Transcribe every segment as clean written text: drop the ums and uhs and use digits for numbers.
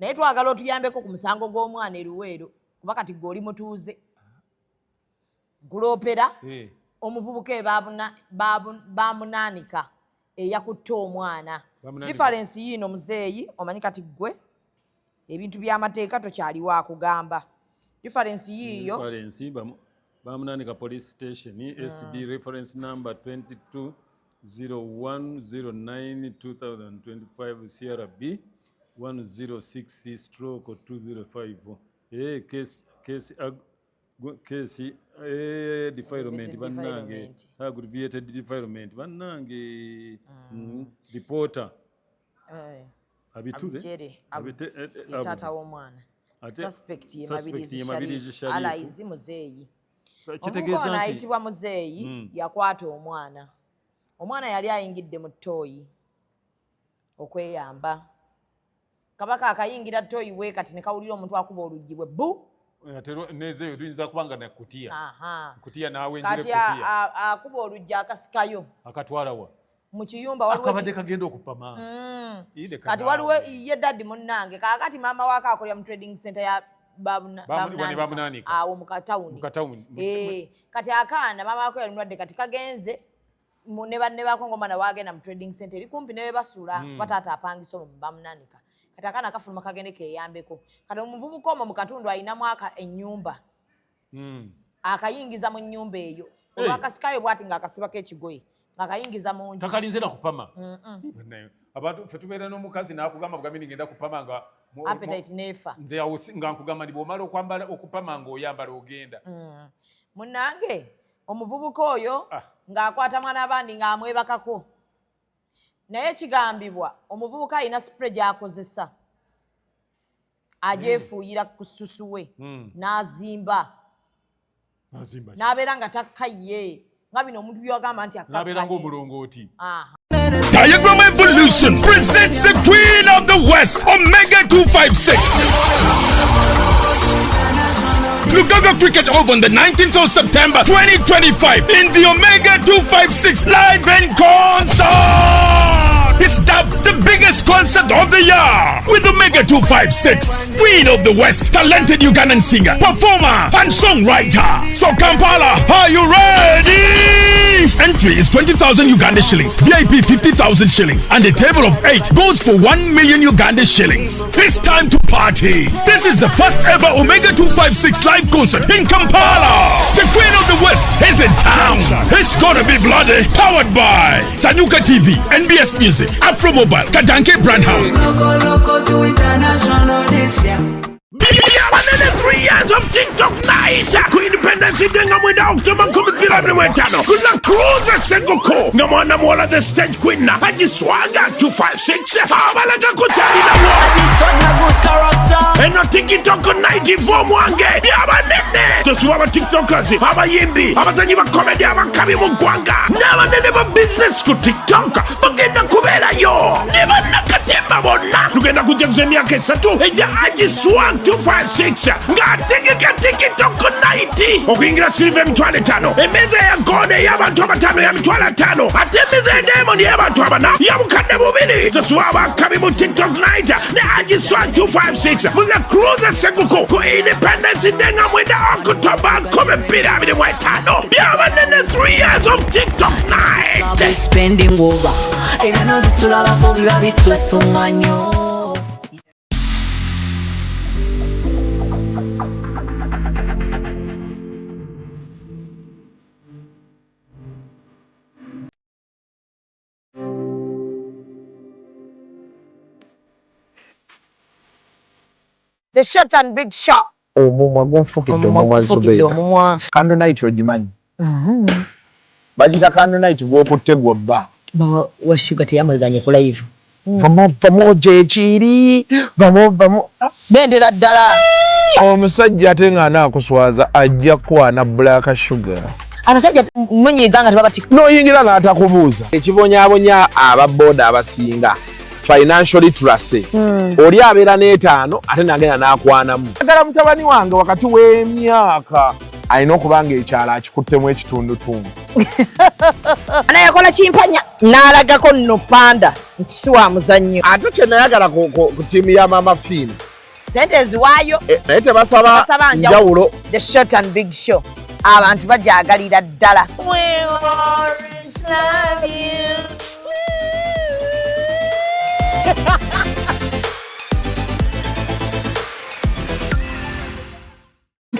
naye twagala otuyambeko ku musango gw'omwana eruweero kuba kati gwe mutuuze gulopera omuvubuka bamunaanika eyakutte omwana difference yino muzeeyi omanyi kati gwe ebintu by'amateeka tokyaliwo akugamba difference yiyo bamunaanika police station SD reference number 220109-2025 CRB 106/205 case defilement bannange aggravated defilement bannange reporter abitule tata w'omwana suspect ye Mabirizi Sharif alaizi muzeeyi omukono ayitibwa muzeeyi yakwata omwana yali ayingidde mu ttooyi okweyamba kabaka akayingira ttooyi we kati ne kawulira omuntu akuba oluggi bwe bu nezeeyo tuyinza kubanga nakutiya nawe kati akuba oluggi akasikayo akatwala wa mu kiyumba akabadde kagenda okupama kati waliwo ye daddi munnange kakati maama waako akolera mu trading center ya bamunaanika awo mu katawuni kati akaana maama waako yali mulwadde kati kagenze ne banne baako ng'omwana waagenda mu trading center eri kumpi ne we basula bataata apangisa omwo mu bamunaanika kati akaana akafuluma kagende keeyambeko kati omuvubuka omwo mu katundu ayinamu ennyumba akayingiza mu nnyumba eyo olwakasikayo bw'ati ng'akasibako ekigoye ng'akayingiza mu nju takalinze nakupama abantu ffe tubeera n'omukazi n'akugamba bugambi nigenda kupama nga appetite neefa nze awo nga nkugamba ndi bw'omala okwambala okupama ng'oyambala ogenda munnange omuvubuka oyo ng'akwata mwana abandi ng'amwebakako naye kigambibwa omuvubuka alina spray gy'akozesa agyefuuyira ku ssusu we n'azimba n'abeera nga takkaye nga bino omuntu by'agamba nti n'abeera ng'omulongooti. Diagram Evolution presents the Queen of the West, Omega 256. Lugaga Cricket Oval on the 19th of September 2025 in the Omega 256 live in concert. It's dubbed the biggest concert of the year with Omega 256, Queen of the West, talented Ugandan singer, performer, and songwriter. So Kampala, are you ready? Entry is 20,000 Uganda shillings, VIP 50,000 shillings, and a table of 8 goes for 1 million Uganda shillings. It's time to party. This is the first ever Omega 256 live concert in Kampala. The Queen of the West is in town. It's gonna be bloody. Powered by Sanyuka TV, NBS Music, Afro Mobile, Kadanke Brand House. Loco to international this year. 3 years of TikTok night ku Independence Day nga mwenda October 15 kuna cruise segoko nga mwana mwola the stage queen ajiswaga 256 abalaga kuchalina eno TikTok night for mwange yabanene tosuwa ba TikTokers abayimbi abazanyi ba comedy abakabi mu gwanga n'abanene ba business ku TikTok bagenda kuberayo ne banakatemba bonna tugenda kujja kuzemya kesatu eja ajiswa 256 nga tegeka TikTok night okuyingira silver emitwalo 5 emeza ya gode y'abantu 5 ya mitwalo 5 ate emeza ya diamond y'abantu 4 ya bukadde 2 tosuwa abakabi mu TikTok night ne ajiswa 256 mu the cruise seguko ku Independence Day nga mwenda October 2025 byabanene 3 years of TikTok night Spending over ebino bitulabako biba bitwesonga nnyo. The short and big shot. Omumwa gonfukidde omumwa Zubeida. Candle night ogimanyi. Bagita candle night gwokutte gwobba. Wa sugar teyamazanye ku live. Vamo jechiri. Vamo. Bendera ddala. Omusajja ate nga anaakuswaza ajja kwana black sugar. Abasajja munyiganga tebabati. N'oyingira n'atakubuuza. Ekibonyaabonya ababooda abasinga. Financial literacy. Oli abeera n'etaano ate nagenda n'akwanamu. Agala mutabani wange wakati w'emyaka alina okubanga ekyalo akikuttemu ekitundutundu. Anayakola kimpanya n'alagako nno panda nti si wa muzannyo. Ate kye nayagala ku ttiimu ya Mama Fina sente eziwaayo naye tebasaba njawulo. The short and big show abantu bajagalira ddala.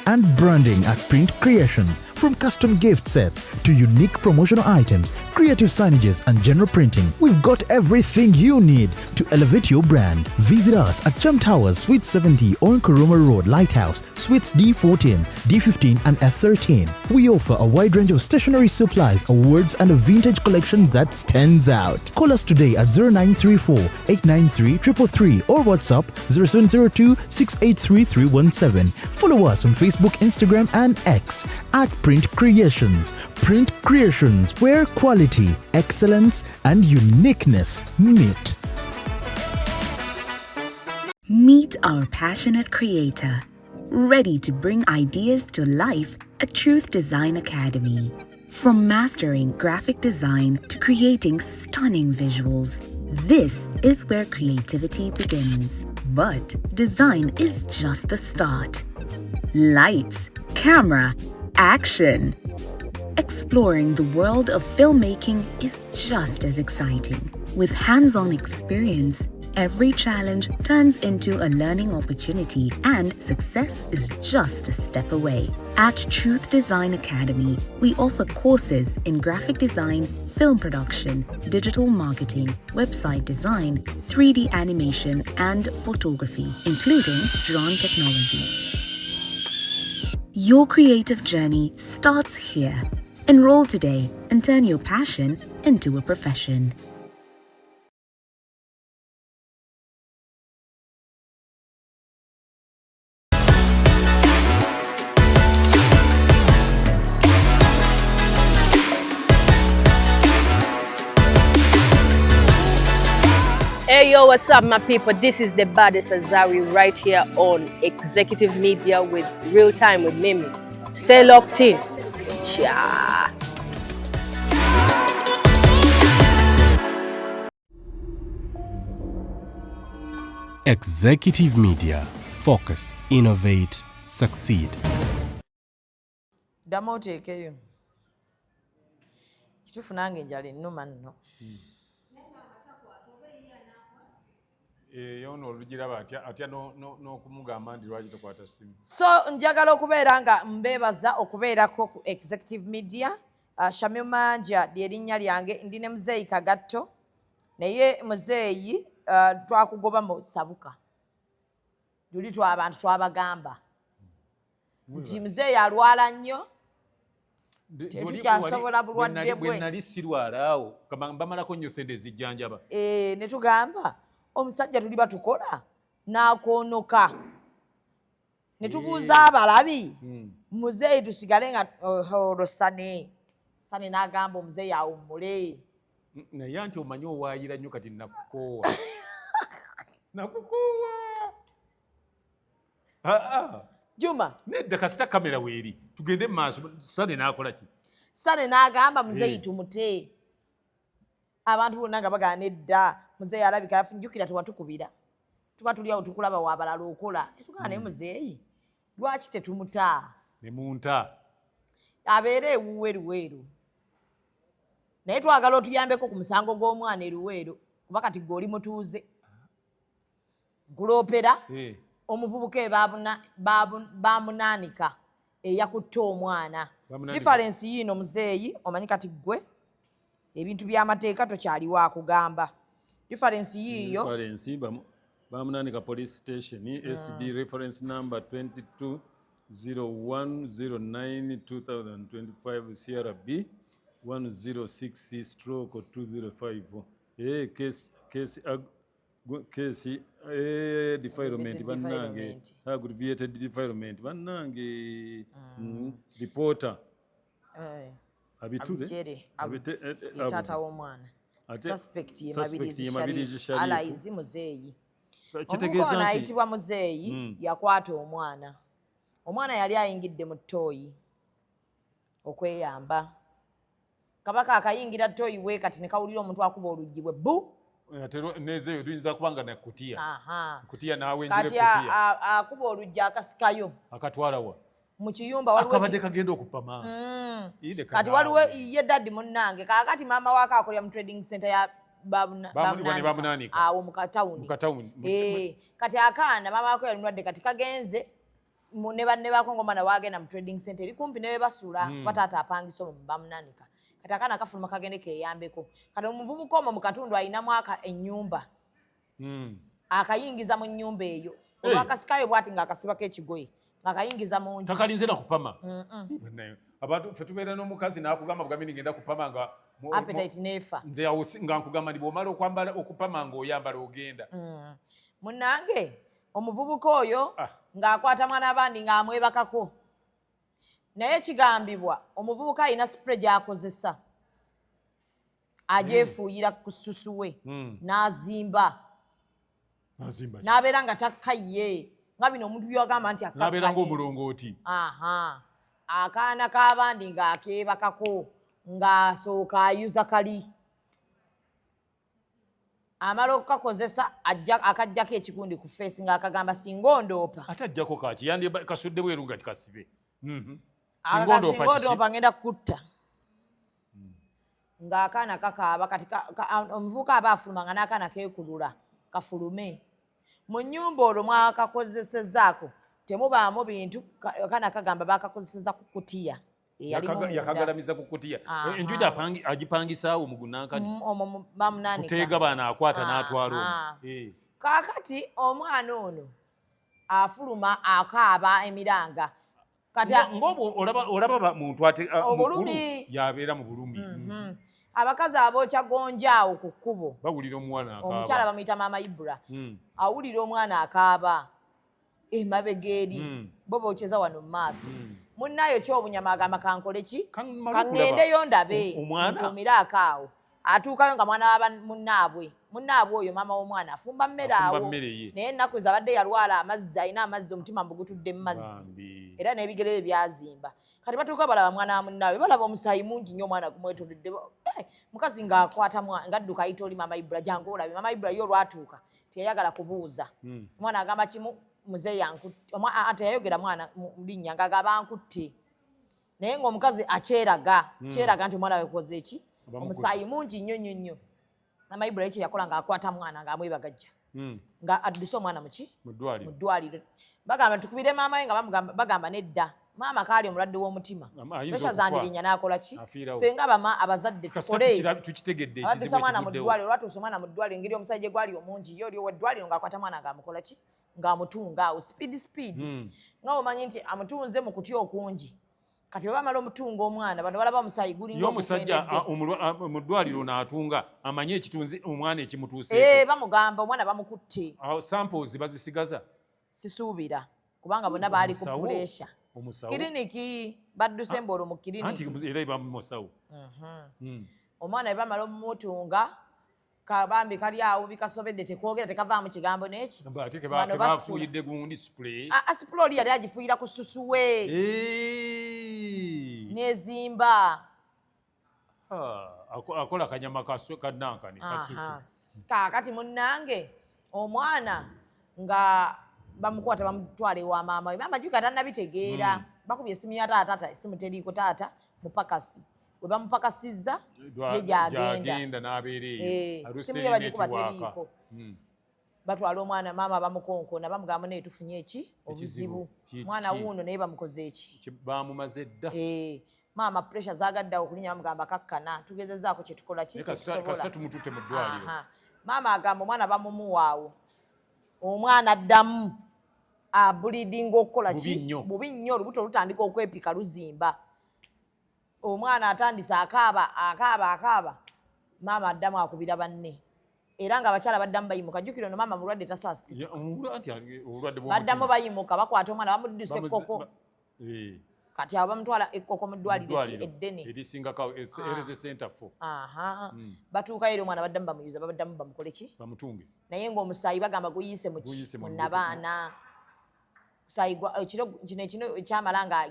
And branding at Print Creations. From custom gift sets to unique promotional items, creative signages and general printing, we've got everything you need to elevate your brand. Visit us at Chum Towers, Suite 70 on Kuruma Road, Lighthouse, Suites D14, D15 and F13. We offer a wide range of stationery supplies, awards and a vintage collection that stands out. Call us today at 0934 893 333 or WhatsApp 0702 683 317. Follow us on Facebook, Instagram and X at Print Creations. Print Creations, where quality, excellence and uniqueness meet. Meet our passionate creator, ready to bring ideas to life at Truth Design Academy. From mastering graphic design to creating stunning visuals, this is where creativity begins. But design is just the start. Lights, camera, action. Exploring the world of filmmaking is just as exciting. With hands-on experience, every challenge turns into a learning opportunity and success is just a step away. At Truth Design Academy, we offer courses in graphic design, film production, digital marketing, website design, 3D animation, and photography, including drone technology. Your creative journey starts here. Enroll today and turn your passion into a profession. Hey yo, what's up my people? This is the baddest Azari right here on Executive Media with Real Time with Mimi. Stay locked in. Yeah. Executive Media. Focus, innovate, succeed. Damotekeyo. Kitufu nange njala ennuma nno. Yono olugiraba atya n'okumugamba nti lwaki tokwata ssimu. So njagala okubeera nga mbeebaza okubeerako ku Executive Media. Shamim Manja lyerinnya lyange, ndi ne Muzeeyi Kagatto. Naye Muzeeyi twakugoba mu Sabuka. Luli abantu twabagamba. Nti Muzeeyi alwala nnyo. Tetukyasobola bulwadde bwe. Bwe nali sirwala awo bamalako nnyo sente ezijjanjaba. Ne tugamba omusajja tuli batukola n'akoonoka. Ne tubuuza abalabi Muzeeyi tusigale nga olosane. Sane n'agamba Omuzeeyi awummule. Naye anti omanyi owaayira nnyo kati nakukoowa. Nakukoowa. Juma. Nedda kasita kamera weeri. Tugende mu maaso. Sane n'akola ki? Sane n'agamba Muzeeyi tumute. Abantu bonna nga bagana nedda. Muzeeyi alabika yafunjukira tewatukubira. Tuba tuli awo tukulaba waabalala okola. Tugana naye Muzeeyi. Lwaki tetumuta? Ne munta. Abeere ewuwe Eruweero. Naye twagala otuyambeko ku musango gw'omwana Eruweero. Kuba kati gwe oli mutuuze. Nkuloopera. Omuvubuka bamunaanika eyakutte omwana. Difference yiino Muzeeyi omanyi kati gwe ebintu by'amateeka tokyaliwo akugamba. Difference yiyo. Difference bamunaanika police station SD reference number 2201092025 CRB 106/205. Case defilement bannange aggravated defilement bannange reporter abitude tata w'omwana suspect ye Mabirizi Sharif alaizi Muzeeyi. Kitegeeza ayitibwa Muzeeyi yakwata omwana. Omwana yali ayingidde mu ttooyi okweyamba. Kabaka akayingira ttooyi we kati ne kawulira omuntu akuba oluggi bwe bu nezeyo tuyinza kubanga nakutiya. Kutiya nawe njire kutiya. Kati akuba olujja akasikayo. Akatwalawa. Mu kiyumba waliwo akabadde kagenda okupama. Kati waliwo ye daddi munnange kakati maama waako akolera mu trading center ya babunanika awo mu katawuni. Kati akaana maama waako yalumwadde kati kagenze ne banne baako ng'omwana waagenda mu trading center eri kumpi ne we basula bataata apangisa omwo mu bamunanika. Kati akaana kafuluma kagende keeyambeko. Kati omuvubuka omwo mu katundu alinamu ennyumba. Akayingiza mu nnyumba eyo. Olwakasikayo bw'ati ng'akasibako ekigoye. Ng'akayingiza mu nju. Takalinze na kupama. Abantu ffe tubeera n'omukazi n'akugamba bugambi ngenda kupama nga appetite nefa. Nze awo nga nkugamba bw'omala okwambala okupama ng'oyambala ogenda. Munnange omuvubuka oyo ng'akwata mwana abandi ng'amwebakako. Naye kigambibwa omuvubuka alina spray gy'akozesa agyefuuyira ku ssusu we n'azimba n'abeera nga takkaye nga bino omuntu by'agamba nti akkakkaye n'abeera ng'omulongooti. Akaana k'abandi ng'akeebakako ng'asooka ayuza kali amala okukakozesa akajjako ekigundi ku feesi ng'akagamba singa ondoopa. Ate ajjako kaki yandi kasudde bweru nga kikasibe. Singa ondoopa ngenda kutta. Ng'akaana kakaaba kati omuvubuka aba afuluma nga n'akaana keekulula kafulume. Mu nnyumba olwo mwakakozesezzaako temubaamu bintu akaana kagamba baakakozeseza ku kutiya. Yakagalamiza ku kutiya. Enju agipangisaawo mu gunankani. Bamunanika. Kuteega baana akwata n'atwala omwo. Kaakati omwana ono afuluma akaaba emiranga. Kati olaba muntu obulumi yabeera mu bulumi. Abakazi abookya gonjaawo ku kkubo. Bawulira omwana akaaba. Omukyala bamuyita Maama Ibra. Awulira omwana akaaba. Emabega eri. Bo bookyeza wano mu maaso. Munnaayo ky'obunyama agamba kankole ki? Kaŋŋendeyo ndabe. Nkuumire akaawo. Atuukayo nga mwana wa munnaabwe. Munnaabwe oyo maama w'omwana afumba mmere awo. Naye ennaku ezabadde yalwala amazzi alina amazzi omutima mbugutudde mu mazzi. Era n'ebigere bye byazimba. Kati batuuka balaba mwana wa munnaabwe balaba omusaayi mungi nnyo omwana gumwetoolodde. Mukazi ng'akwata ng'adduka ayita oli Maama Ibra jangu olabe. Maama Ibra yo olwatuuka teyayagala kubuuza. Omwana agamba kimu muzeeyi yankutte. Teyayogera mwana mu linnya ng'agamba ankutte. Naye ng'omukazi akyeraga. Kyeraga nti omwana we koze eki? Omusaayi mungi nnyo nnyo nnyo. Maama Ibra ekyo yakola ng'akwata mwana ng'amwebagajja. Nga adduse omwana muki? Mu ddwaliro. Bagamba tukubire maama we nga bagamba nedda. Maama kaali omulwadde w'omutima. Pesha zandirinnya n'akola ki? Ffe nga abazadde tukole. Tukitegedde adduse omwana mu ddwaliro. Olwatuuse omwana mu ddwaliro engeri omusajja gye gwali omungi yo oli ow'eddwaliro ng'akwata mwana ng'amukola ki? Ng'amutunga awo speed. Nga omanyi nti amutunze mu kutya okungi. Kati bwe bamala omutunga omwana bano balaba omusaayi gulinga omusajja mu ddwaliro n'atunga amanye ekitunzi omwana ekimutuuseeko. Bamugamba omwana bamukutte. Samples bazisigaza? Sisuubira kubanga bonna baali ku puleesha. Kiriniki badduse embolo mu kiriniki. Anti era bamusawo. Omwana bwe bamala omutunga kabambi kali awo bikasobedde tekwogera tekavaamu kigambo n'eki. Ate kebafuuyidde gundi spray. Spray oli yali agifuuyira ku ssusu we. Nezimba. Akola kanyama kannankani kasusu. Kaakati munnange omwana nga bamukwata bamutwala ewa maama we. Maama juka tannabitegeera. Bakubye essimu ya taata essimu teriiko taata mupakasi. We bamupakasizza ye gy'agenda n'abeera essimu ye bagikuba teriiko. Batwala omwana maama bamukonkona bamugamba naye tufunye eki obuzibu. Mwana wuuno naye bamukoze eki? Bamumaze dda. Maama pressure zaagaddawo okulinya bamugamba kakkana tugezezzaako kye tukola ki kyetusobola. Kasita tumututte mu ddwaliro. Maama agamba omwana bamumuwaawo. Omwana addamu abulidinga okukola ki? Bubi nnyo olubuto olutandika okwepika luzimba. Omwana atandise akaaba. Maama addamu akubira banne. Era nga abakyala baddamu bayimuka. Jjukira ono maama mulwadde taswasika. Baddamu bayimuka bakwata omwana bamudduse ekkoko. Kati abo bamutwala ekkoko mu ddwaliro eddene. Erisingako center for. Batuukayo eri omwana baddamu bamuyuza baddamu bamukole ki? Bamutunge. Naye ng'omusaayi bagamba guyise mu nnabaana. Kino ekyamala nga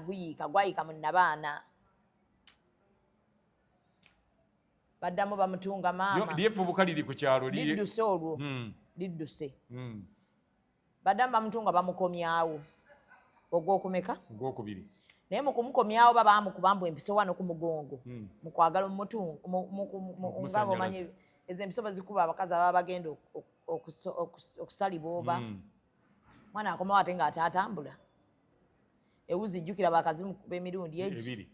gwayiika mu nnabaana. baddamu bamutunga maama lyevvubuka liri ku kyalo lidduse olwo lidduse baddamu bamutunga bamukomyawo ogwokumeka ogwokubiri naye mu kumukomyawo baba bamukubambu empiso wano ku mugongo mu kwagala omutungo ngabo manyi ezo empiso bazikuba abakazi ababa bagenda okusalibwa oba mwana akomawo ate ng'atatambula ewuzi jjukira bakazi b'emirundi egi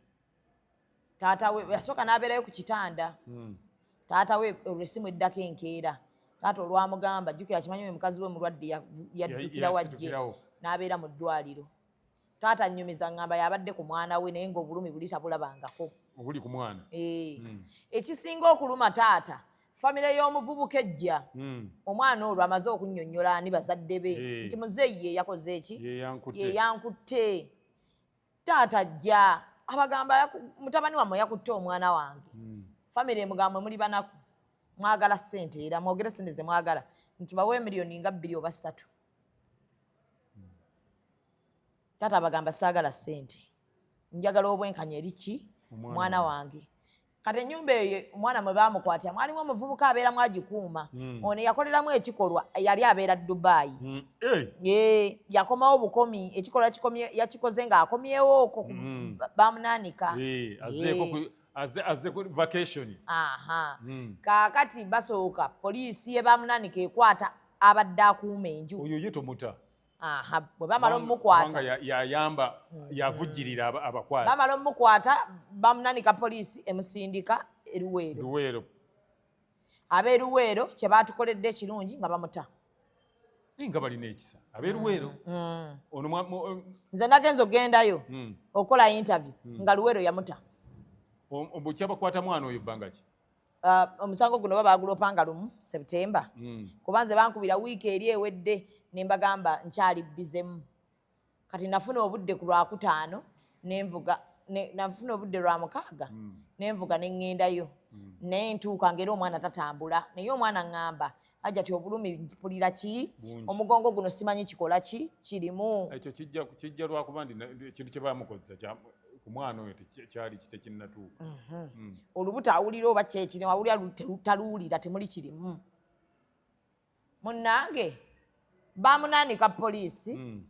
taata we yasooka n'abeerayo ku kitanda taata we olw'essimu eddako enkeera taata olwamugamba jjukira kimanyi mukazi we mulwadde yaddukira wajje n'abeera mu ddwaliro taata nnyumiza ngamba yabadde ku mwana we naye ng'obulumi buli tabulabangako obuli ku mwana ekisinga okuluma taata famire y'omuvubuka ejja omwana olwo amaze okunnyonnyola ani bazadde be nti muzeeyi ye yakoze eki ye yankutte taata ajja abagamba mutabani wammwe yakutte omwana wange famire emugambwe muli banaku mwagala ssente era mwogere ssente ze mwagala ntubawe miliyoni nga 2 oba 3 taata abagamba saagala ssente njagala obwenkanya eriki mwana wange kati ennyumba eyo omwana mwe baamukwatira mwalimu omuvubuka abeera mwagikuuma ono yakoleramu ekikolwa yali abeera Dubai yakomawo bukomi ekikolwa yakikoze ng'akomyewo okwo bamunaanika azze ku vacation kaakati basooka poliisi ye bamunaanika ekwata abadde akuuma enju oyo ye tomuta bwe bamala omukwata yayamba yavujjirira abakwasi bamala omukwata bamunanika poliisi emusindika eruweero ab'eruweero kye baatukoledde ekirungi nga bamuta nga balina ekisa ab'eruweero nze nagenza okugendayo okukola interview nga luweero yamuta ky'abakwata mwana oyo bbanga ki omusango guno babaagula opanga lumu Septemba kuba nze bankubira wiiki eri ewedde nembagamba nkyali bizemu kati nafuna obudde ku Lwakutaano nafuna obudde lwa mukaaga nenvuga neŋŋendayo naye ntuuka ngeri omwana tatambula naye omwana ŋŋamba ajja ti obulumi mpulira ki omugongo guno simanyi kikola ki kirimu ekyo kijja lwakuba ndi ekintu kye bamukozesa ku mwana oyo kyali tekinnatuuka olubuto awulira oba kyekirimu awulira taluwulira temuli kirimu munnange bamunaanika poliisi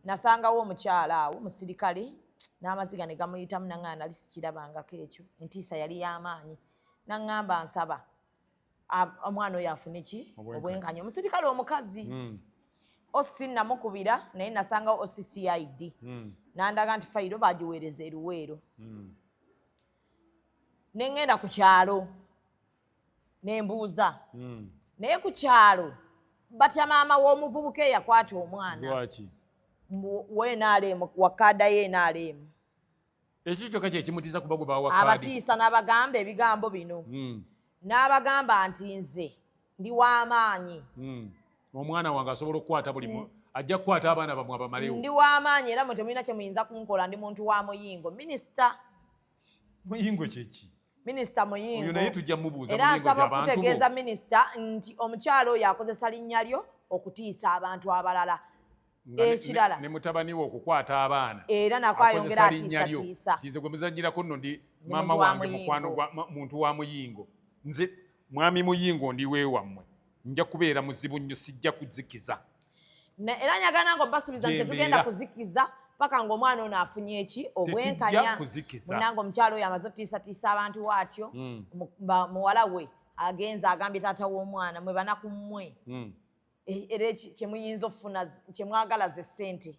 nasangawo omukyala awo musirikale n'amaziga ne gamuyitamu naŋŋamba nali sikirabangako ekyo entiisa yali y'amaanyi naŋŋamba nsaba omwana oyo afune ki obwenkanya omusirikale omukazi osi namukubira naye nasangawo osi CID nandaga nti fayiro bagiweereza eruweero neŋŋenda ku kyalo nembuuza naye ku kyalo batya maama w'omuvubuka eyakwata omwana wakkaada ye NRM ekyo kyokka kyekimutiisa kuba gwe bawakkaadi abatiisa n'abagamba ebigambo bino n'abagamba nti nze ndi w'amaanyi omwana wange asobola okukwata buli ajja kukwata abaana bamwe abamalewo ndi w'amaanyi era mwe temulina kye muyinza kunkola ndi muntu wa Muyingo minisita Muyingo kyeki minisita Muyingo naye tujja mubuuza era nsaba okutegeeza minisita nti omukyalo oyo akozesa linnya lyo okutiisa abantu abalala ekirala ne mutabani we okukwata abaana era nako ayongera atiisatiisa nze gwe muzannyirako nno ndi maama wange mukwano muntu wa Muyingo nze mwami Muyingo ndi weewammwe nja kubeera muzibu nnyo sijja kuzikiza era nyagana nga obasuubiza nti tetugenda kuzikiza paka ng'omwana ono afunye eki obwenkanya munange omukyalo oyo amaze otiisatiisa abantu waatyo muwala we agenza agambye taata w'omwana mwe banaku mmwe era kyemuyinza okufuna kyemwagala ze ssente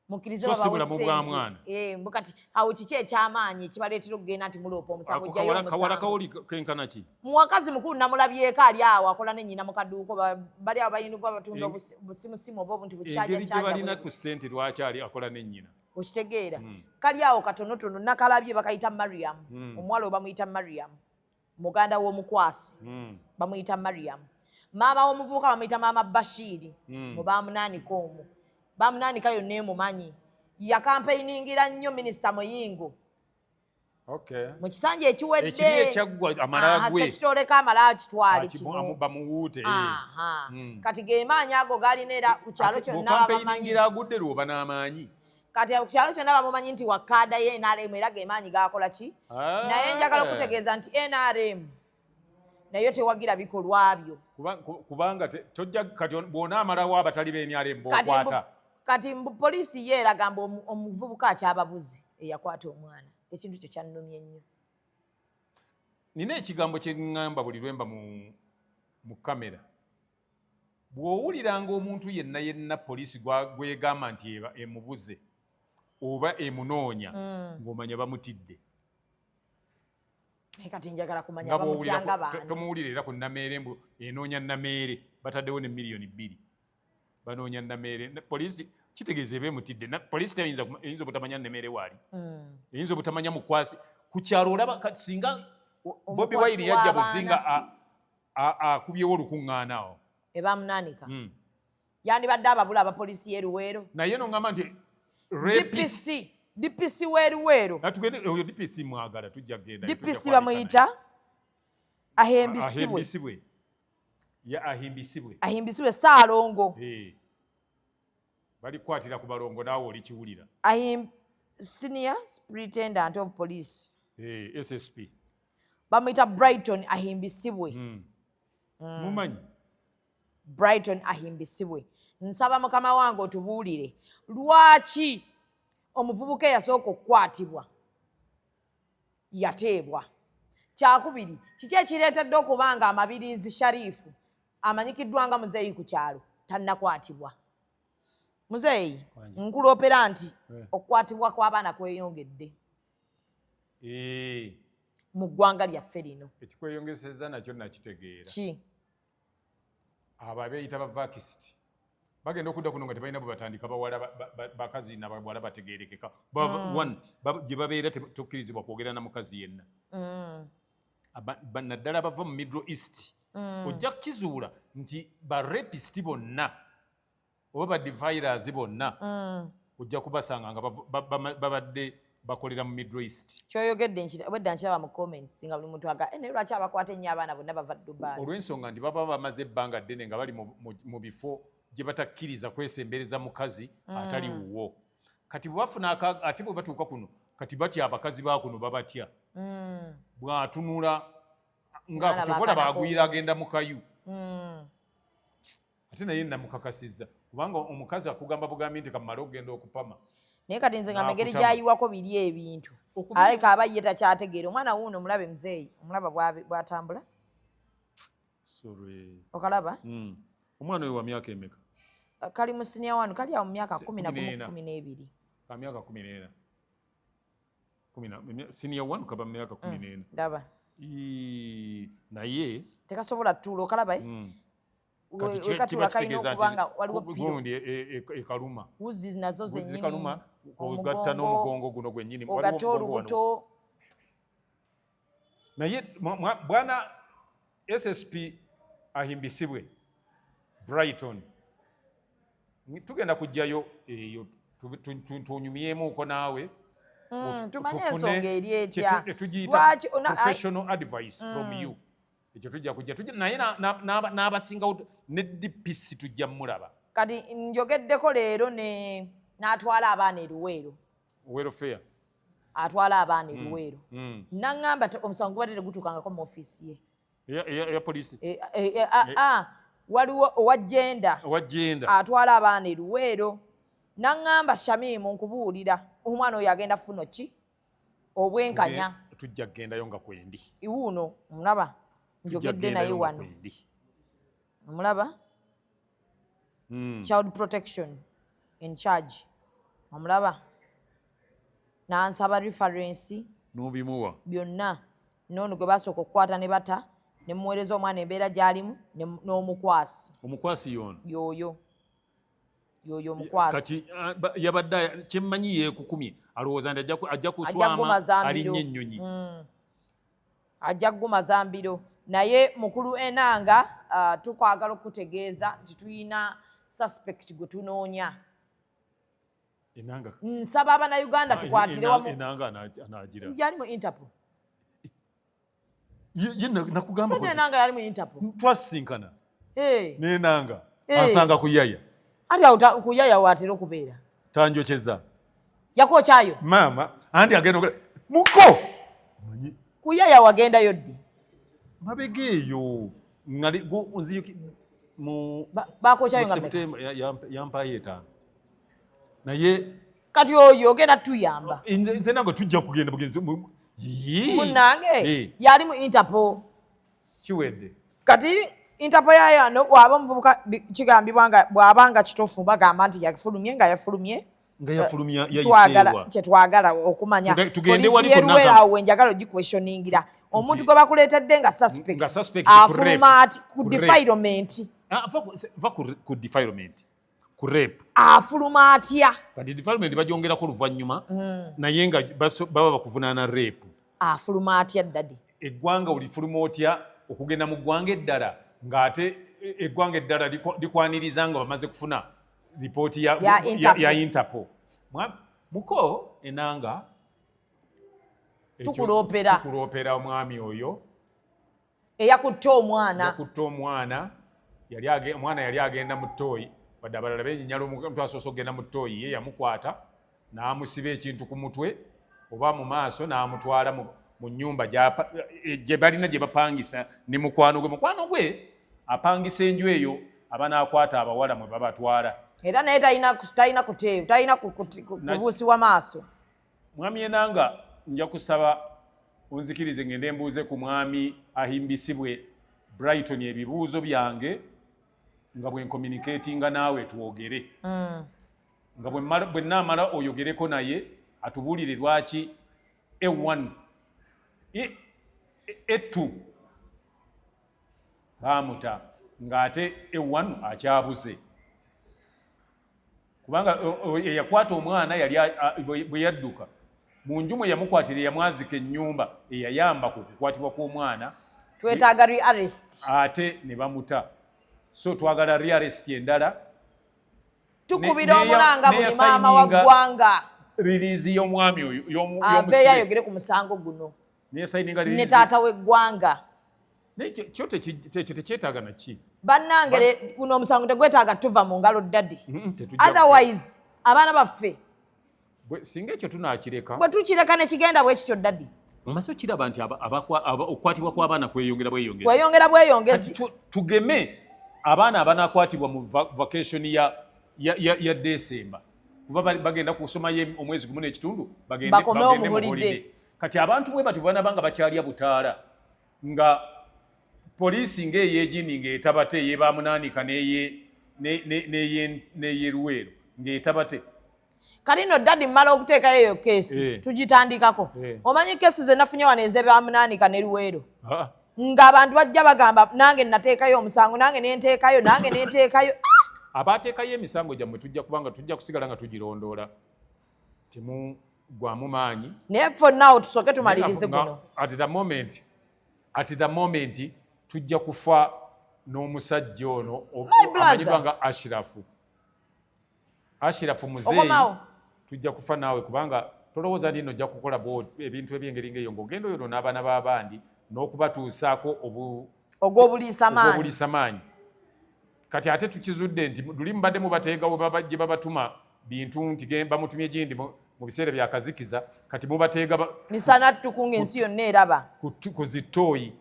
mukkirize babawe kati awo kiki ekyamaanyi ekibaleetera okugenda nti muloopa omusango ojjayo omusango kawoli kenkana ki muwakazi mukulu namulabyeko ali awo akola nenyina mu kaduuko bali abo bayinduka batunda obusimusimu oba obuntu bukyajyabalina ku ssente lwaki ali akola nenyina okitegeera kali awo katonotono nakalabye bakayita Mariam omuwala bamuyita Mariam muganda w'omukwasi bamuyita Mariam maama w'omuvubuka bamuyita maama Bashiri mu bamunaanika omwo bamunaanika yonna emumanyi yakampeyiningira nnyo minisita Muyingo mu kisanja ekiwedde sekitoleko amala kitwale bamuwuute kati ge maanyi ago galina era ku kyalo kyonna babamanyi agudde lwoba n'amaanyi kati kukyalo kyonna bamumanyi nti wakkaada ye NRM era gemaanyi gakola ki naye njagala okutegeeza nti NRM nayo tewagira bikolwa byo kubanga tojja kati bw'onaamalawo abatali b'NRM b'okwata kati poliisi ye eragamba omuvubuka akyababuzi eyakwata omwana ekintu kyo kyannumye nnyo nina ekigambo kye ŋŋamba buli lwemba mu kamera bw'owuliranga omuntu yenna poliisi gwegamba nti emubuze oba emunoonya ng'omanya bamutidde naye kati njagala kumanya bamutyanga baani tomuwulira era ku Nameere mbu enoonya Nameere bataddewo ne miliyoni 2 banoonya Nameere poliisi kitegeeza eba emutidde poliisi eyinza obutamanya Nameere waali eyinza obutamanya mukwasi ku kyalo olaba singa Bobi Wine yajja buzinga akubyewo olukuŋŋaana awo ebamunaanika yandibadde ababula abapoliisi y'eruweero naye nongamba nti DPC w'eruweero oyo DPC mwagala tujja kgenda DPC bamuyita ahimbisibwe Saalongo balikwatira ku balongo naawe oli kiwulira senior superintendent of police SSP bamuyita Brighton ahimbisibwe mumanyi Brighton ahimbisibwe nsaba mukama wange otubuulire lwaki omuvubuka eyasooka okukwatibwa yateebwa kyakubiri kiki ekireetedde okubanga Amabirizi Sharifu amanyikiddwa nga muzeeyi ku kyalo tannakwatibwa muzeeyi nkuloopera nti okukwatibwa kw'abaana kweyongedde mu ggwanga lyaffe lino ekikweyongesezza nakyo nakitegeera ki abo abeeyita bavakisiti bagenda okudda kuno nga tebalina bwe batandika bawala bakazi nabawala bategeerekeka gye babeera tokkirizibwa kwogera na mukazi yenna naddala bava mu Middle East ojja kukizuula nti barepisiti bonna oba badivayirazi bonna ojja kubasanga nga babadde bakolera mu Middle East kyoyogedde bwedda nkiraba mu comments nga buli muntu aga naye lwaki abakwata ennyo abaana bonna bava Dubai olw'ensonga nti baba bamaze ebbanga ddene nga bali mu bifo gye batakkiriza kwesembereza mukazi atali wuwo kati bwe bafuna ate bwe batuuka kuno kati batya abakazi ba kuno babatya bw'atunula nga kutokola bagwira agenda mu kayu ate naye namukakasizza kubanga omukazi akugamba bugambi nti kamala okugenda okupama naye kati nze nga mengeri gy'ayiwako biri ebintu aleka aba ye takyategeera omwana wuuno omulabe muzeeyi omulaba bw'atambula okalaba omwana oyo wa myaka emeka kali mu senior wanu kali awo mu myaka 11-12 ka myaka 14 senior wanu kaba mu myaka 14 ndaba naye tekasobola tutuula okalaba wekatuula kalina okubanga waliwo gundi ekaluma wuzi nazo zennyini kaluma ogatta n'omugongo guno gwennyini ogatta olubuto naye bwana SSP ahimbisibwe Brighton tugenda kujjayo eyo tunyumyemuuko naawe tumanye ensonga eri etya lwaki professional advice from you ekyo tujja kujja naye n'abasinga ne DPC tujja mulaba kati njogeddeko leero n'atwala abaana eruweero welfare atwala abaana eruweero naŋŋamba omusango gubadde tegutuukangako mu ofiisi ye ya poliisi waliwo owajjenda atwala abaana eruweero naŋŋamba Shamimu nkubuulira omwana oyo agenda funo ki obwenkanya tujja kugendayo nga kwendi iwuuno omulaba njogedde naye wano omulaba child protection in charge omulaba nansaba reference n'obimuwa byonna noono gwe basooka okukwata ne bata ne muweereza omwana embeera gy'alimu n'omukwasi omukwasi yoyo omukwasi kati yabadde kyemmanyi yeekukumye alowooza nti ajja kuswama alinnye ennyonyi ajja kuguma zambiro naye mukulu Enanga tukwagala okutegeeza nti tulina suspect gwe tunoonya Enanga nsaba abannayuganda tukwatire wamu Enanga anagira yali mu Interpol nakugamba Enanga yali mu Interpol twasinkana n'Enanga asanga kuyaya ati awo kuyaya watera okubeera tanjokyeza yakokyayo mama anti agenda muko kuyaya wagenda yoddi mabegeeyo ngali nziyuki mu bakokyayo nga yampayo 5 naye kati oyo ogenda tuyamba nze nange tujja kugenda bugenzi munange yali mu Interpol kiwedde kati Interpol yayano bwaba muvubuka kigambibwa nga bwabanga kitofu bagamba nti yafulumye nga yafulumye kyetwagala okumanya polisi yeruwera awo enjagala ogiquestioningira omuntu gwe bakuleetedde nga suspect afuluma ati ku defilement ku rape afuluma atya kati defilement bagyongerako oluvannyuma naye nga baba bakuvunaana rape afuluma atya ddadi eggwanga olifuluma otya okugenda mu ggwanga eddala ng'ate eggwanga eddala likwaniriza nga bamaze kufuna ripooti ya Interpol muko enanga tukuloopera omwami oyo eyakutte omwana omwana yali agenda mu ttooyi wadde abalala benyinyala omuntu asoose okugenda mu ttooyi ye yamukwata n'amusiba ekintu ku mutwe oba mu maaso n'amutwala mu nnyumba gye balina gye bapangisa ne mukwano gwe apangisa enju eyo abanaakwata abawala mwe babatwala era naye talina kuteeyo talina kubuusibwa maaso mwami enanga nja kusaba unzikirize ngende mbuuze ku mwami ahimbisibwe Brighton ebibuuzo byange nga bwe communicatinga naawe twogere nga bwe naamala oyogereko naye atubuulire lwaki E1 E2 baamuta ng'ate E1 akyabuze kubanga eyakwata omwana bwe yadduka mu nju mwe yamukwatira yamwazika ennyumba eyayamba ku kukwatibwa kw'omwana twetaaga rearrest ate ne bamuta so twagala rearrest endala tukubira omulanga buli maama wa ggwanga release y'omwami oyo aveeyo ayogere ku musango guno ne taata w'eggwanga kyo tekyetaaga naki bannange guno omusango tegwetaaga tuva mu ngalo ddadi otherwise abaana baffe singa ekyo tunaakireka bwe tukireka ne kigenda bwe kityo ddadi omaze okiraba nti okukwatibwa kw'abaana kweyongera bweyongezi tugeme abaana abanaakwatibwa mu vacation ya December kuba bagenda kusomayo omwezi gumu n'ekitundu bagende mu holiday kati abantu bwe bati banabanga bakyalya butaala nga poliisi ng'eyeegini ng'etabate eyebamunaanika n'eyeruweero ng'etabate kalino ddadi mmala okuteekayo eyo keesi tugitandikako omanyi keesi ze nafunye wano ez'ebamunaanika ne Luweero ng'abantu bajja bagamba nange nateekayo omusango nange nenteekayo abaateekayo emisango gyammwe kubanga tujja kusigala nga tugirondoola temugwamu maanyi naye fonna tusooke tumalirize guno at the moment tujja kufa n'omusajja ono amanyibwa nga Ashirafu muzeeyi tujja kufa naawe kubanga tolowooza nti nno ojja kukola ebintu eby'engeri ng'eyo ng'ogenda oyo n'abaana b'abandi n'okubatuusaako ogw'obuliisamaanyi kati ate tukizudde nti luli mubadde mubateegawo gye babatuma bintu nti bamutumye gindi mu biseera byakazikiza kati mubateega misana tukunga ensi yonna eraba ku zittooyi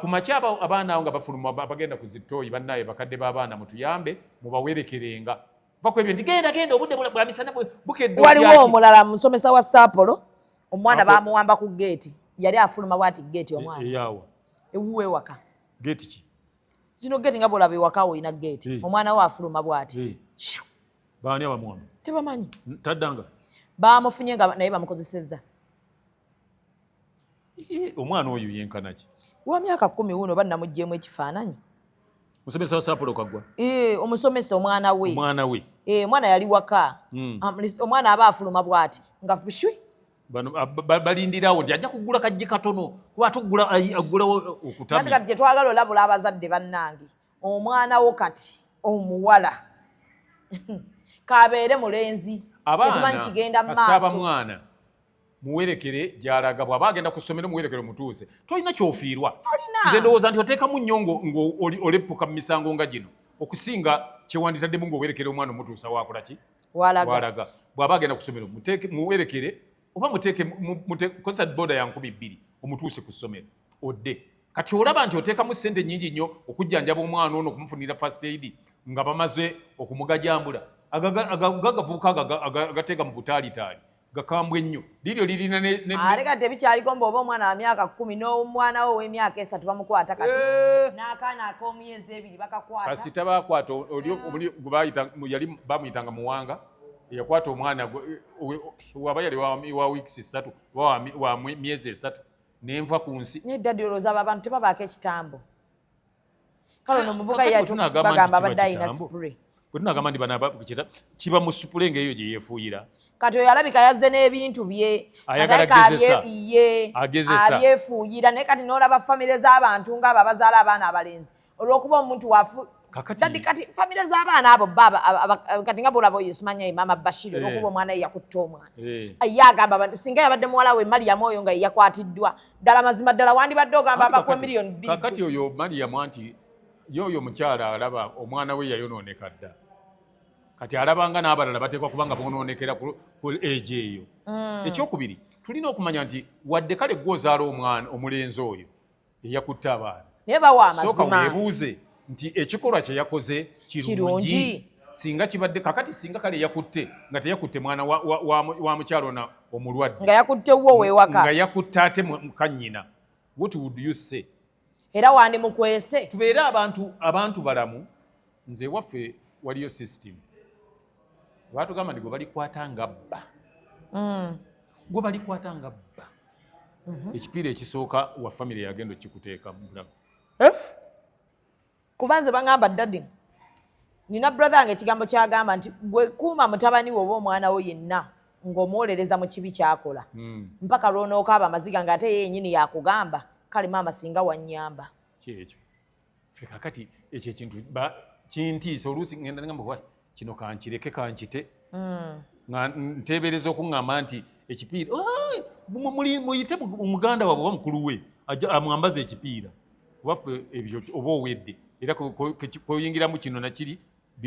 ku makya abaana awo nga bafuluma bagenda ku zittooyi bannaaye bakadde b'abaana mutuyambe mubawerekerenga vakwebyo nti genda obudde bwa misana bukedde waliwo omulala musomesa wa Saapolo omwana bamuwamba ku geeti yali afuluma bwati geeti omwana eyawa ewuwe waka geeti ki zino geeti nga bwolaba ewaka olina geeti omwana we afuluma bwati baani abamuwamba tebamanyi taddanga bamufunye nga naye bamukozesezza omwana oyo yenkana ki wa myaka 10 wuno bannamuggyemu ekifaananyi musomesa wa Saapolo Kaggwa omusomesa omwana we omwana yali waka omwana aba afuluma bwati nga shwi balindirawo nti ajja kugula kajji katono kuba agulawo okutamya kati kyetwagala olabula abazadde bannange omwana wo kati omuwala kabeere mulenzi ekimanyi kigenda mu maaso mwana muwerekere gy'alaga bw'aba agenda ku ssomero muwerekere mutuuse tolina kyofiirwa nze ndowooza nti oteekamu nnyo ng'oleppuka mu misango nga gino okusinga kyewanditaddemu ng'owerekera omwana omutuusa waakola ki walaga bw'aba agenda ku ssomero muwerekere oba kozesa boda ya 200 omutuuse ku ssomero odde kati olaba nti oteekamu ssente nnyingi nnyo okujjanjaba omwana ono okumufunira first aid nga bamaze okumugajambula agavubuka agateeka mu butaalitali gakambwe nnyo liryo lirina ate kati ebikyaliko mba oba omwana wa myaka 10 n'omwana we ow'emyaka 3 bamukwata kati n'akaana ak'omuyezi 2 bakakwata kasita bakwata yali bamuyitanga muwanga yakwata omwana waba yali wa weeks 3 wa myezi 3 nenva ku nsi neddadi olowooza abo abantu tebabaako ekitambo kale ono omuvuga bagamba abadde ayina spray bwetunagamba nti bana kiba mu supule ng'eyo gye yeefuuyira kati oyo alabika yazze n'ebintu bye abyefuuyira naye kati n'olaba famire z'abantu ng'abo abazaala abaana abalenzi olw'okuba omuntu dadi kati famire z'abaana abo kati nga bolaba oyo simanya mama Bashir olw'okuba omwana ye yakutta omwana ye agamba abantu singa yabadde muwala we Mariyamu oyo nga ye yakwatiddwa ddala mazima ddala wandibadde ogamba abakwa miliyoni 2 kakati oyo Mariyamu anti yoyo mukyala alaba omwana we yayonooneka dda kati alabanga n'abalala bateekwa kubanga bonoonekera ku age eyo ekyokubiri tulina okumanya nti wadde kale gw'ozaala omwana omulenzi oyo eyakutte abaana naye bawa amazima sooka weebuuze nti ekikolwa kye yakoze kirungi singa kibadde kakati singa kale yakutte nga teyakutte mwana wa mukyalo na omulwadde nga yakutte wo weewaka nga yakutte ate mukannyina what would you say era wandi mukwese tubeere abantu balamu nze waffe waliyo system batugamba nti gwe balikwata nga bba gwe balikwata nga bba ekipiira ekisooka wa famire yagenda okikuteeka mu bulago kuba nze bagamba ddadi nina brother wange ekigambo kyagamba nti gwe kuuma mutabani wo oba omwana wo yenna ng'omwolereza mu kibi kyakola mpaka lw'onookaaba amaziga ng'ate ye yennyini yakugamba kale maama singa wannyamba kyekyo fe kakati ekyo ekintu kintiisa oluusi ngenda ngamba kino kankireke kankite nga nteebereza okuŋŋamba nti ekipiira muyite omuganda waabwe oba mukulu we amwambaza ekipiira kubaffe ebyo oba owedde era koyingiramu kino nakiri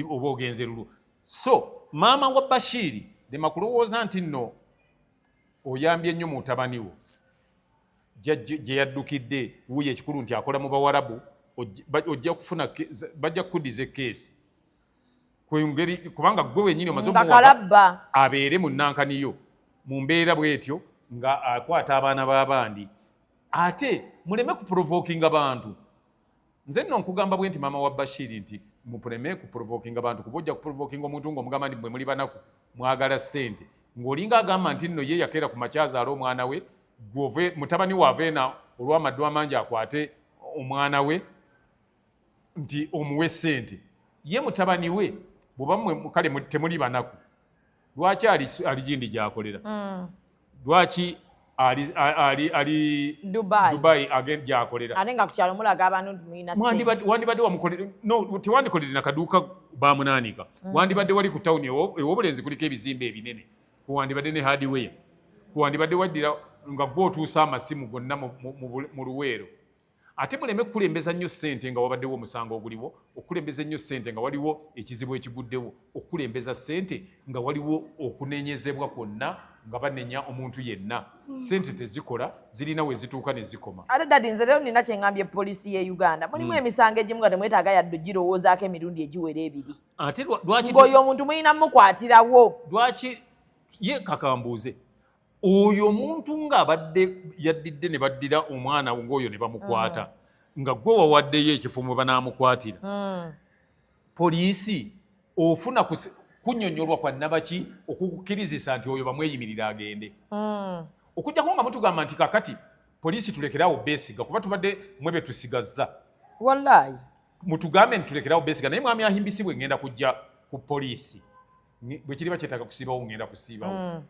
oba ogenze lulu so maama wa Bashiri lema kulowooza nti nno oyambye nnyo mutabani wo gye yaddukidde wuuyo ekikulu nti akola mu bawarabu bajja kukuddiza ekeesi kubanga gwe wenyini omaze omuwaka abeere mu nnankaniyo mu mbeera bwetyo nga akwata abaana b'abandi ate muleme kuprovokinga bantu nze nno nkugamba bwe nti maama wa Bashiri nti muleme kuprovokinga bantu kuba ojja kuprovokinga omuntu ng'omugamba nti bwe muli banaku mwagala ssente ng'olinga agamba nti nno ye yakeera ku makyazaala omwana we mutabani we aveena olw'amaddu amangi akwate omwana we nti omuwe ssente ye mutabani we bw'oba kale temuli banaku lwaki ali gindi gy'akolera lwaki ali Dubai gy'akolera ate nga ku kyalo mulaga abantu mulina wandibadde wamukolera tewandikolere na kaduuka bamunaanika wandibadde wali ku tawuni ew'obulenzi kuliko ebizimbe ebinene kuwandibadde ne hardware kuwandibadde waddira nga gw'otuusa amasimu gonna mu luweero ate muleme kukulembeza nnyo ssente nga wabaddewo omusango oguliwo okukulembeza ennyo ssente nga waliwo ekizibu ekiguddewo okukulembeza ssente nga waliwo okunenyezebwa kwonna nga banenya omuntu yenna ssente tezikola zirina we zituuka ne zikoma ate dadi nze lero nina kyeŋŋambye poliisi y'e Uganda mulimu emisango egimu nga temwetaaga yadde ogirowoozaako emirundi egiwera ebiri ate ng'oyo omuntu mulina mukwatirawo lwaki ye kakambuuze oyo omuntu ng'abadde yaddidde ne baddira omwana ng'oyo ne bamukwata nga gwe wawaddeyo ekifo mwe banaamukwatira poliisi ofuna kunnyonnyolwa kwa nnabaki okukkirizisa nti oyo bamweyimirira agende okujjako nga mutugamba nti kakati poliisi tulekeraawo beesiga kuba tubadde mwe be tusigazza wallahi mutugambe nti tulekeraawo beesiga naye mwami ahimbisibwe ngenda kujja ku poliisi bwe kiriba kyetaaga kusiibawo ngenda kusiibawo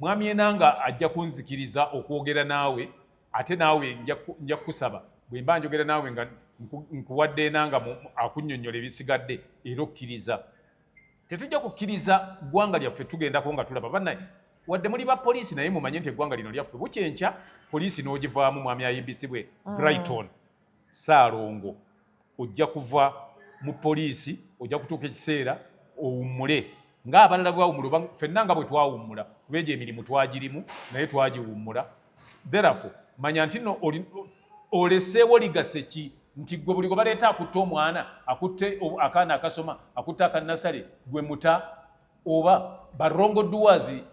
mwami enanga ajja kunzikiriza okwogera naawe ate naawe nja kusaba bwe mba njogera naawe nga nkuwadde enanga akunnyonnyola ebisigadde era okkiriza tetujja kukkiriza ggwanga lyaffe tugendako nga tulaba bannaye wadde muli ba poliisi naye mumanye nti eggwanga lino lyaffe bukyenkya poliisi n'ogivaamu mwami ayimbisibwe Brighton Saalongo ojja kuva mu poliisi ojja kutuuka ekiseera owummule ng'abalala bwawummula ffenna nga bwe twawummula kuba egyo emirimu twagirimu naye twagiwummula. Therefore manya nti no oleseewo ligase ki nti gwe buli gwe baleeta akutte omwana akutte akaana akasoma akutte akannasale gwe muta oba barongoduwazi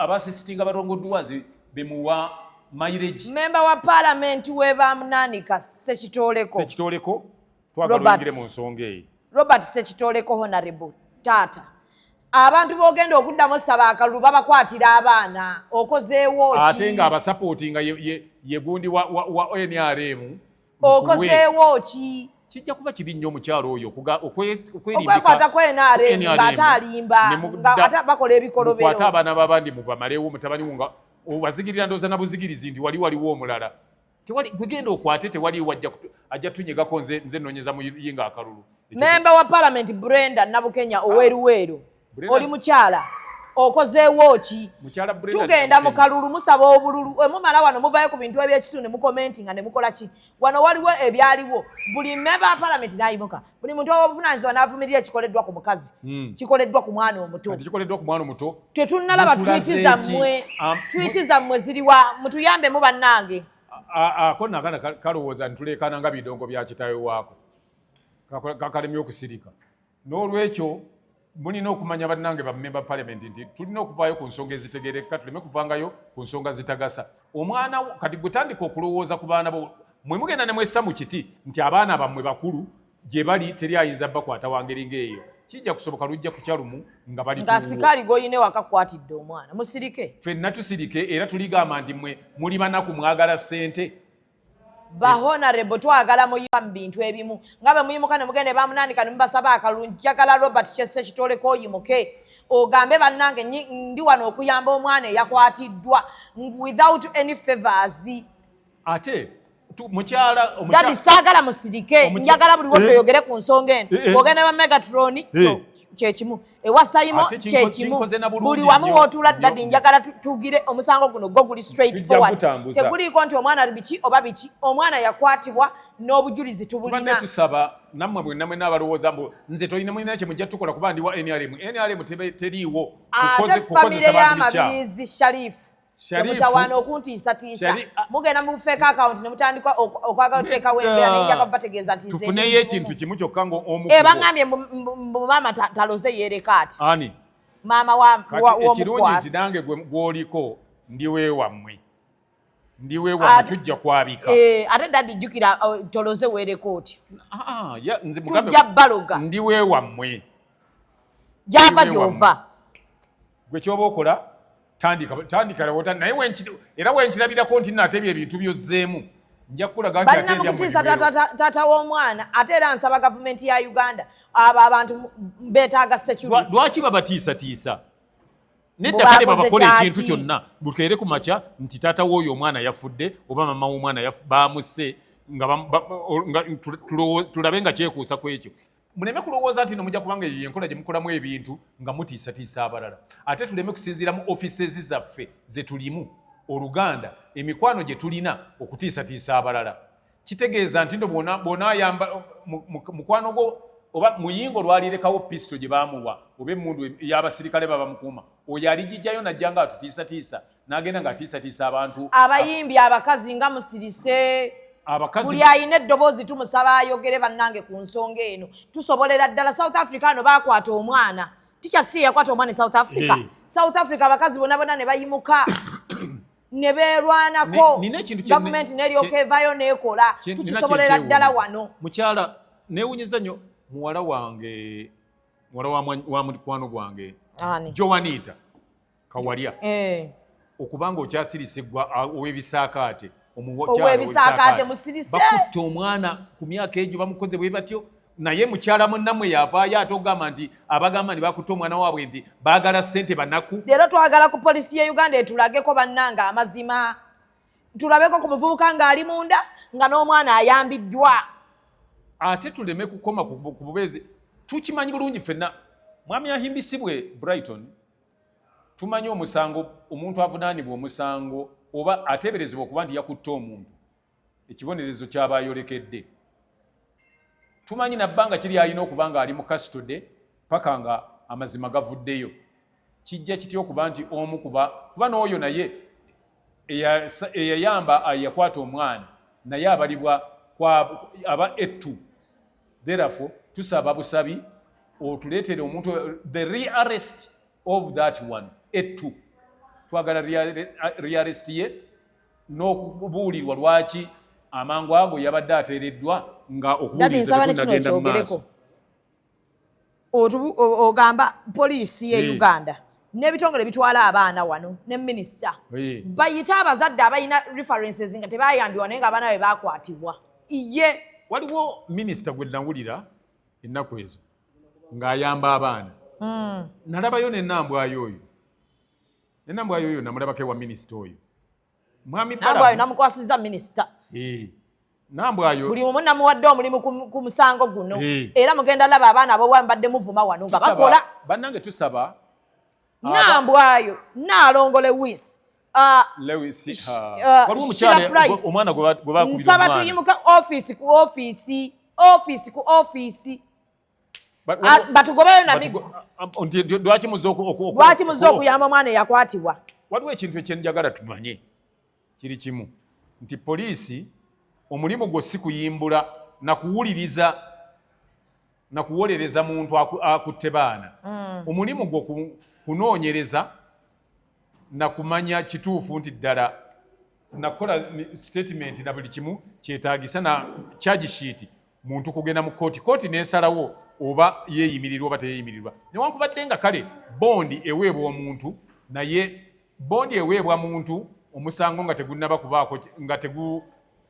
abasisitinga barongoduwazi bemuwa mileage. Member wa parliament we bamunaanika Sekitoleko twagala oyingire mu nsonga eyo. Robert Sekitoleko honorable taata abantu bogenda okuddamu saba akalulu babakwatira abaana okozeewo ki ate nga abasupportinga ye gundi wa NRM okozeewo ki kijja kuba kibi nnyo omukyalo oyo okwekwata kwa NRM ng'ate alimba ng'ate bakola ebikolobero kwata abaana babandi mubamalewo mutabani nga obazigirira ndooza na buzigirizi nti waliwo omulala gwegenda okwate tewali ajja tunyegako nze nnoonyeza mu yinga akalulu. Member wa parliament Brenda Nabukenya Oweruweru oli mukyala okozeewo ki tugenda mu kalulu musaba obululu mumala wano muvayo ku bintu eby'ekisu ne mukomentinga ne mukola ki wano waliwo ebyaliwo buli member wa parliament nayimuka buli muntu obuvunaanyizibwa n'avumirira ekikoleddwa ku mukazi kikoleddwa ku mwana omuto tetunnalaba twiti zammwe ziriwa mutuyambe mu bannange ako nakana kalowooza ntulekana nga bidongo bya kitaawe waako kakalemye okusirika n'olwekyo mulina okumanya bannange ba member parliament nti tulina okuvaayo ku nsonga ezitegerekeka tuleme kuvangayo ku nsonga zitagasa. Omwana kati gutandika okulowooza ku baana bo mwe mugenda ne mwessa mu kiti nti abaana bammwe bakulu gye bali teri ayinza bakwata wangeri ng'eyo kijja kusoboka lujja ku kyalumu nga bali nga sikaali goyine wakakwatidde omwana musirike ffenna tusirike era tuligamba nti mwe muli banaku mwagala ssente ba honorable twagala muyimba mu bintu ebimu nga bwe muyimuka ne mugende bamunaanika ne mubasaba akalungi njagala Robert Sekitoleko oyimuke ogambe bannange ndi wano okuyamba omwana eyakwatiddwa without any favors ate mukyala dadi saagala musirike njagala buli wodde oyogere ku nsonga eno ogenda ba Megatron kyekimu ewa Sayimo kyekimu buli wamu wootula dadi njagala tugire omusango guno gwo guli straight forward teguliiko nti omwana biki oba biki omwana yakwatibwa n'obujulizi tubulina tusaba nammwe bwenna mwe n'abalowooza mbu nze tolina mulina kye mujja tukola kuba ndi wa NRM teriiwo ate famire y'amabirizi Sharifu mutawana okuntiisatiisa mugenda mu fake account ne mutandika okwagala oteekawo embeera nenjaka bategeeza nti tufuneyo ekintu kimu kyokka bangambye maama taloze yeereka ati ani maama w'omukwasi nti nange gw'oliko ndiweewammwe tujja kwabika ate dadi jjukira toloze weereka oti tujja baloga ndiweewammwe gyava gyova gwe kyoba okola tandika lawota naye era wenkirabirako nti naatebya ebintu byozzeemu nja kukulaga nti balina mukutiisa taata w'omwana ate era nsaba gavumenti ya Uganda abo abantu beetaaga security lwaki babatiisatiisa nedda kale babakola ekintu kyonna bukeere ku makya nti taata w'oyo omwana yafudde oba mama w'omwana bamusse nga tulabe nga kyekuusa ku ekyo muleme kulowooza nti nomujja kubanga eyo yenkola gye mukolamu ebintu nga mutiisatiisa abalala ate tuleme kusinziira mu offices zaffe ze tulimu Oluganda emikwano gye tulina okutiisatiisa abalala kitegeeza nti ndo bw'onaayamba mukwano gwo oba muyingo lwalirekawo pisto gye baamuwa oba emmundu y'abasirikale babamukuuma oyo aligijjayo najja nga atutiisatiisa n'agenda ng'atiisatiisa abantu abayimbi abakazi nga musirise buli ayina eddoboozi tumusaba ayogere bannange ku nsonga eno tusobolera ddala South Africa ano baakwata omwana tikyasi yakwata omwana South Africa South Africa abakazi bonna ne bayimuka ne beerwanako gavumenti neryoka evaayo neekola tukisobolera ddala wano mukyala neewunyiza nnyo muwala wange muwala wa mukwano gwange Joanita Kawalya okubanga okyasirisigwa ow'ebisaakaate ow'ebisaakaate musirise bakutte omwana ku myaka egyo bamukoze bwe batyo naye mukyala munnammwe yavaayo ate ogamba nti abagamba nti bakutte omwana waabwe nti baagala ssente banaku leero twagala ku polisi ya Uganda etulageko bannanga amazima tulabeko ku muvubuka ng'ali munda nga n'omwana ayambiddwa ate tuleme kukoma ku bubeezi tukimanyi bulungi ffenna mwami ahimbisibwe Brighton tumanyi omusango omuntu avunaanibwa omusango oba ateeberezebwa okuba nti yakutte omuntu ekibonerezo ky'aba ayolekedde tumanyi nabbanga kiri alina okubanga ali mu custody paka nga amazima gavuddeyo kijja kityo okuba nti omu kuba n'oyo naye eyayamba yakwata omwana naye abalibwa aba ettu. Therefore tusaba busabi otuleetere omuntu the rearrest of that one ettu twagala rearrest ye n'okubuulirwa lwaki amangu ago yabadde ateereddwa nga okubuuliriza tekunagenda mu maaso. Ogamba poliisi ye Uganda n'ebitongole bitwala abaana wano ne minisita bayita abazadde abalina references nga tebayambiwa naye nga abaana be bakwatibwa. Iye waliwo minisita gwe nawulira ennaku ezo ng'ayamba abaana. Nalabayo n'ennambwayo oyo namulabako ewa minisita oyo Nambwayo namukwasizza minisita. Nambwayo buli omu namuwadde omulimu ku musango guno era mugenda laba abaana abo bwambadde muvuma wano nga bakola. Bannange tusaba Nambwayo Nalongo Lewis omwana gwe bakubira nsaba tuyimuka office ku office batugobeyo na migo. Lwaki muzze okuyamba omwana eyakwatibwa? Waliwo ekintu ekyenjagala tumanye kiri kimu nti poliisi omulimu gwo si kuyimbula na kuwuliriza na kuwolereza muntu akutte baana. Omulimu gwo kunoonyereza na kumanya kituufu nti ddala nakola statement na buli kimu kyetaagisa na charge sheet muntu kugenda mu kooti n'esalawo oba yeeyimirirwa oba teyeeyimirirwa. Newankubadde nga kale bondi eweebwa omuntu naye bondi eweebwa muntu omusango nga tegunnaba kubaako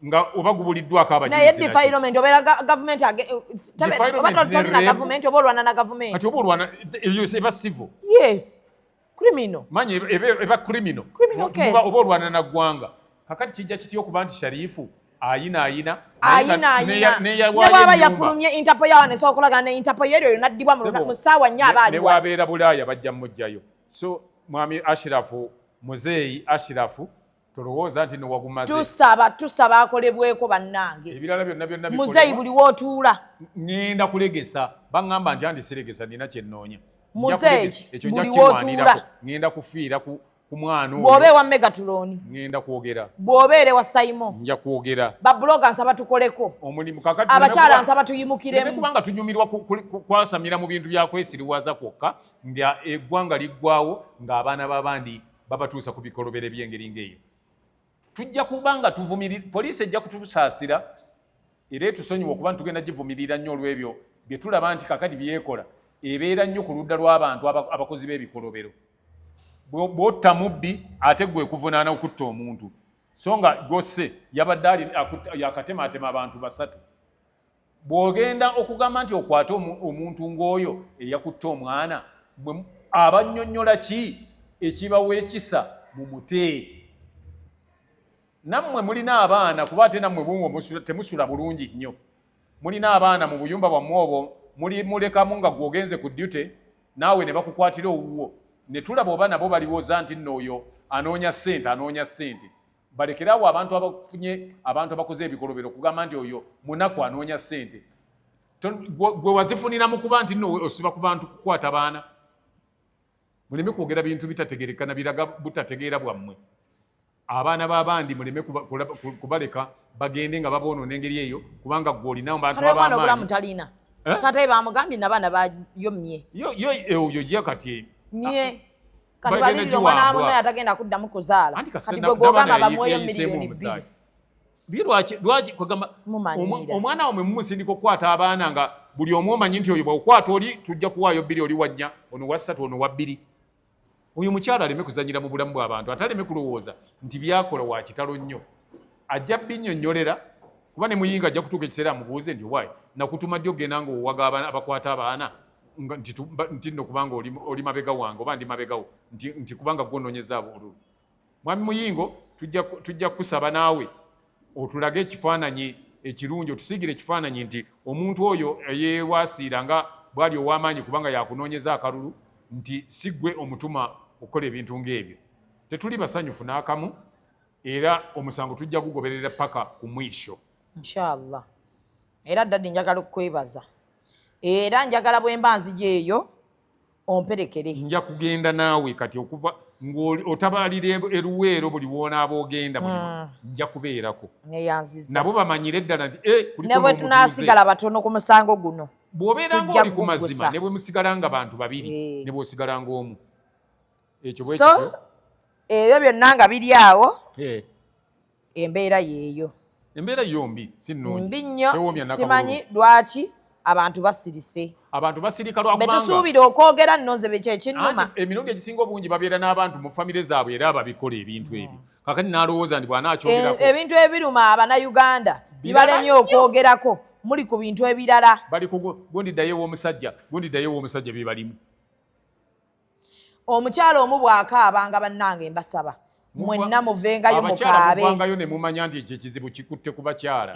nga oba gubuliddwako abajulizi. Naye defilement obeera government oba government oba olwana na government. Kati oba olwana eba civil. Yes. Criminal. Manyi eba criminal. Case. Oba olwana na ggwanga. Kakati kijja kityo okuba nti Sharifu ayina nebwaba yafulumye Interpol yawa nesobola okulagana ne Interpol eryo naddibwa mu ssaawa 4 abaaliwa. Newabeera Bulaaya bajja mmugjayo. So mwami Ashirafu Muzeeyi Ashirafu tolowooza nti nowagumaze. Tusaba akolebweko bannange. Ebirala byonna Muzeeyi buli wootuula. Ngenda kulegesa baŋŋamba nti andiseregesa nina kye nnoonya. Muzeeyi buli wootuula. Ngenda kufiira ku mwana oyo. Bw'oba ewa Megatron. Ngenda kwogera. Bw'obeera ewa Simon. Nja kwogera. Babloga nsaba tukoleko. Omulimu kakati abakyala nsaba tuyimukiremu. Kubanga tunyumirwa kwasamira mu bintu bya kwesiriwaza kwokka nga eggwanga liggwawo ng'abaana b'abandi babatuusa ku bikolobero by'engeri ng'eyo. Tujja kubanga tuvumirira poliisi ejja kutusaasira era etusonyiwa okuba tugenda givumirira nnyo olw'ebyo bye tulaba nti kakati byekola ebeera nnyo ku ludda lw'abantu abakozi b'ebikolobero. Bw'otta mubbi ate gwe kuvunaana okutta omuntu so nga gosse yabadde yakatemaatema abantu 3. Bw'ogenda okugamba nti okwate omuntu ng'oyo eyakutta omwana abannyonnyola ki ekibawa ekisa mu mute. Nammwe mulina abaana kuba ate nammwe temusula bulungi nnyo. Mulina abaana mu buyumba bwammwe obwo mulekamu nga gwogenze ku duty naawe ne bakukwatira owuwo ne tulaba oba nabo baliwoza nti nno oyo anoonya ssente. Balekerawo abantu abakoze ebikolobero kugamba nti oyo munaku anoonya ssente. Gwe wazifunira mu kuba nti nno osiba ku bantu kukwata baana. Muleme kwogera bintu bitategerekana biraga butategeera bwammwe. Abaana b'abandi muleme kubaleka bagende nga baboonoona engeri eyo kubanga gw'olina mu bantu ab'amaanyi. Obulamu talina. Taata bamugambye n'abaana bayommye. Oyo ye kati nye kati balirira omwana wamu naye atagenda kuddamu kuzaala. Kati gwe gw'ogamba bamwoyo miliyoni 2. Lwaki kwegamba omwana wamwe mumusindika okukwata abaana nga buli omu omanyi nti oyo bw'okwata oli tujja kuwaayo 2 oli wa 4 ono wa 3 ono wa 2. Oyo mukyala aleme kuzanyira mu bulamu bw'abantu ataleme kulowooza nti byakola wa kitalo nnyo. Ajja binnyonnyolera kuba ne muyinga ajja kutuuka ekiseera amubuuze nti waayi nakutuma ddi ogenda nga owaga abakwata abaana nti nno kubanga oli mabega wange oba ndi mabegawo nti kubanga gwonoonyeza obululu. Mwami Muyingo tujja kusaba naawe otulage ekifaananyi ekirungi otusiigire ekifaananyi nti omuntu oyo eyeewaasiira nga bwali ow'amaanyi kubanga yakunoonyeza akalulu nti si ggwe omutuma okukola ebintu ng'ebyo. Tetuli basanyufu n'akamu era omusango tujja gugoberera paka ku mwisho. Inshallah. era daddi njagala okwebaza era njagala bwe mba nzija eyo omperekere. Nja kugenda naawe kati okuva ng'otabalira eruweero buli woonaaba ogenda nja kubeerako nabo bamanyire eddala nti ne bwe tunaasigala batono ku musango guno bw'obeera ng'oli ku mazima ne bwe musigala nga bantu babiri ne bw'osigala ng'omu ekyo bwe so ebyo byonna nga biri awo embeera yeeyo. Embeera yombi si nnungi mbi nnyo simanyi lwaki abantu basirise. Abantu basirika lwakubanga betusuubira okwogera nno nze bye kyekinnuma. Emirundi egisinga obungi babeera n'abantu mu famire zaabwe era ababikola ebintu ebyo kakati n'alowooza nti bw'anaakyogerako ebintu ebiruma Abannayuganda bibalemye okwogerako muli ku bintu ebirala bali gundi ddayo ew'omusajja bibalimu. Omukyala omu bw'akaabanga bannange mbasaba mwenna muvengayo mukaabe muvangayo ne mumanya nti ekyo ekizibu kikutte ku bakyala.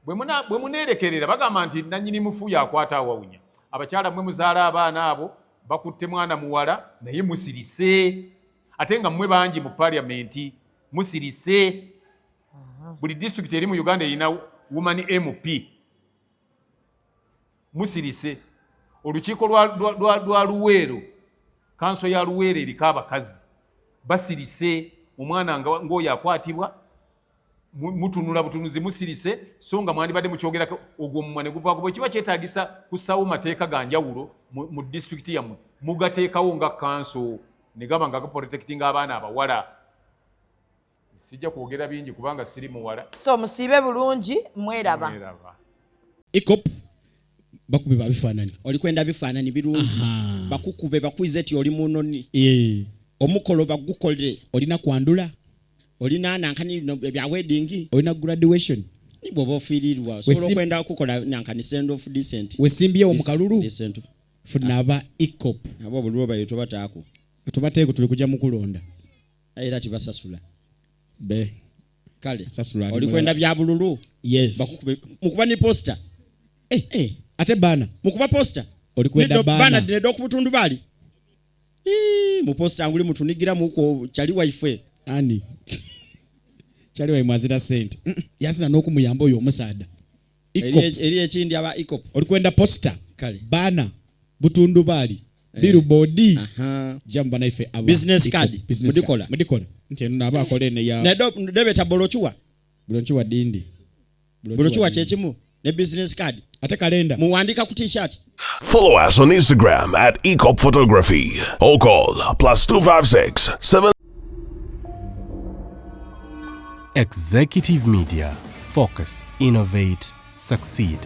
Bwe muneerekerera bagamba nti nannyini mufu yakwata awawunya. Abakyala mmwe muzaala abaana abo bakutte mwana muwala naye musirise ate nga mmwe bangi mu paliamenti musirise. Buli disitulikiti eri mu Uganda erina woman MP musirise. Olukiiko lwa Luweero kanso ya Luweero eriko abakazi basirise. Omwana ng'oyo akwatibwa mutunula butunuzi musirise so nga mwandibadde mukyogerako ogwo mumwa ne guvaako bwe kiba kyetaagisa kussawo mateeka ga njawulo mu disitulikiti yammwe mugateekawo nga kanso ne gaba nga gaprotectinga abaana abawala. Sijja kwogera bingi kubanga siri muwala so musiibe bulungi mweraba. ICOP bakube babifaananyi oli kwenda bifaananyi birungi bakukube bakwize ti oli munoni omukolo bagukole olina kwandula olina nankani bya wedding olina graduation ni bwoba ofiirirwa so kwenda kukola nankani send of decent wesimbye omukalulu funaba ICOP abo bulwoba yeto bataako tubateeko tuli kujja mukulonda era tibasasula be kale sasula oli kwenda bya bululu yes bakukube mukuba ni poster ate bana mukuba poster oli kwenda bana de dokubutundu bali mu poster anguli mutunigira muko chali wife ani chali wa mwazira sente yasina n'okumuyamba oyo omusaada eri ekindi aba ICOP oli kwenda poster kale bana butundu bali billboard jamba na ife aba business card mudikola nti naba akolene ya ne debeta bolochuwa dindi bolochuwa kyekimu ne business card ate kalenda muwandika ku t-shirt. Follow us on Instagram at ICOP Photography or call +256 7. Executive Media. Focus, innovate, succeed.